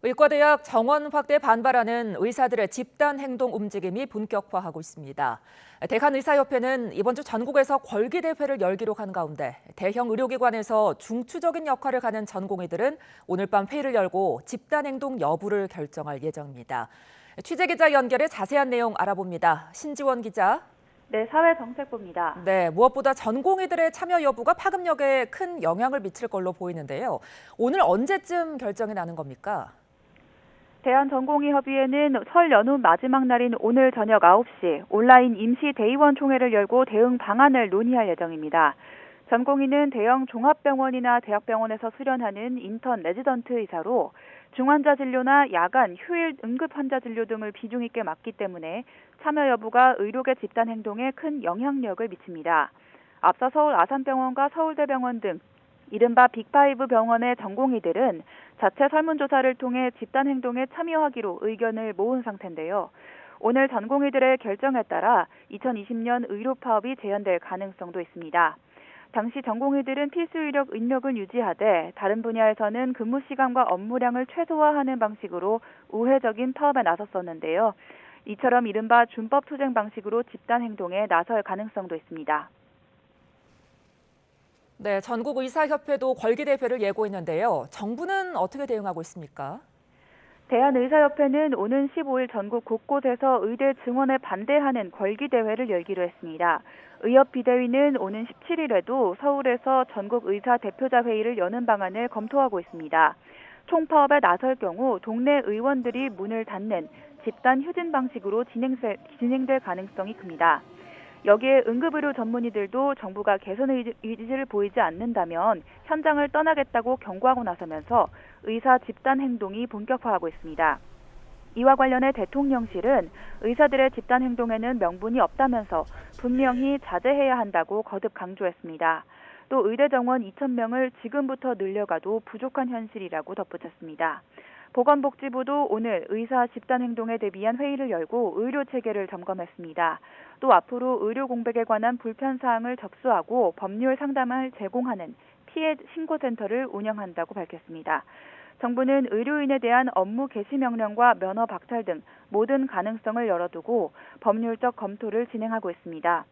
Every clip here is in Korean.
의과대학 정원 확대에 반발하는 의사들의 집단 행동 움직임이 본격화하고 있습니다. 대한의사협회는 이번 주 전국에서 걸기대회를 열기로 한 가운데 대형 의료기관에서 중추적인 역할을 하는 전공의들은 오늘 밤 회의를 열고 집단 행동 여부를 결정할 예정입니다. 취재기자 연결해 자세한 내용 알아봅니다. 신지원 기자. 네, 사회정책부입니다. 네, 무엇보다 전공의들의 참여 여부가 파급력에 큰 영향을 미칠 걸로 보이는데요. 오늘 언제쯤 결정이 나는 겁니까? 대한전공의협의회는 설 연휴 마지막 날인 오늘 저녁 9시 온라인 임시 대의원 총회를 열고 대응 방안을 논의할 예정입니다. 전공의는 대형 종합병원이나 대학병원에서 수련하는 인턴 레지던트 의사로 중환자 진료나 야간, 휴일 응급 환자 진료 등을 비중 있게 맡기 때문에 참여 여부가 의료계 집단 행동에 큰 영향력을 미칩니다. 앞서 서울 아산병원과 서울대병원 등 이른바 빅5 병원의 전공의들은 자체 설문조사를 통해 집단 행동에 참여하기로 의견을 모은 상태인데요. 오늘 전공의들의 결정에 따라 2020년 의료 파업이 재현될 가능성도 있습니다. 당시 전공의들은 필수 인력을 유지하되 다른 분야에서는 근무 시간과 업무량을 최소화하는 방식으로 우회적인 파업에 나섰었는데요. 이처럼 이른바 준법 투쟁 방식으로 집단 행동에 나설 가능성도 있습니다. 네, 전국의사협회도 걸기대회를 예고했는데요. 정부는 어떻게 대응하고 있습니까? 대한의사협회는 오는 15일 전국 곳곳에서 의대 증원에 반대하는 걸기대회를 열기로 했습니다. 의협비대위는 오는 17일에도 서울에서 전국 의사 대표자 회의를 여는 방안을 검토하고 있습니다. 총파업에 나설 경우 동네 의원들이 문을 닫는 집단 휴진 방식으로 진행될 가능성이 큽니다. 여기에 응급의료 전문의들도 정부가 개선 의지를 보이지 않는다면 현장을 떠나겠다고 경고하고 나서면서 의사 집단 행동이 본격화하고 있습니다. 이와 관련해 대통령실은 의사들의 집단 행동에는 명분이 없다면서 분명히 자제해야 한다고 거듭 강조했습니다. 또 의대 정원 2,000명을 지금부터 늘려가도 부족한 현실이라고 덧붙였습니다. 보건복지부도 오늘 의사 집단 행동에 대비한 회의를 열고 의료 체계를 점검했습니다. 또 앞으로 의료 공백에 관한 불편 사항을 접수하고 법률 상담을 제공하는 피해 신고센터를 운영한다고 밝혔습니다. 정부는 의료인에 대한 업무 개시 명령과 면허 박탈 등 모든 가능성을 열어두고 법률적 검토를 진행하고 있습니다.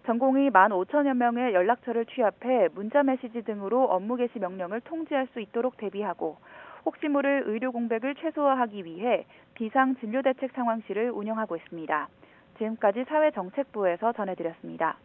전공의 15,000여 명의 연락처를 취합해 문자 메시지 등으로 업무 개시 명령을 통지할 수 있도록 대비하고 혹시 모를 의료 공백을 최소화하기 위해 비상진료대책 상황실을 운영하고 있습니다. 지금까지 사회정책부에서 전해드렸습니다.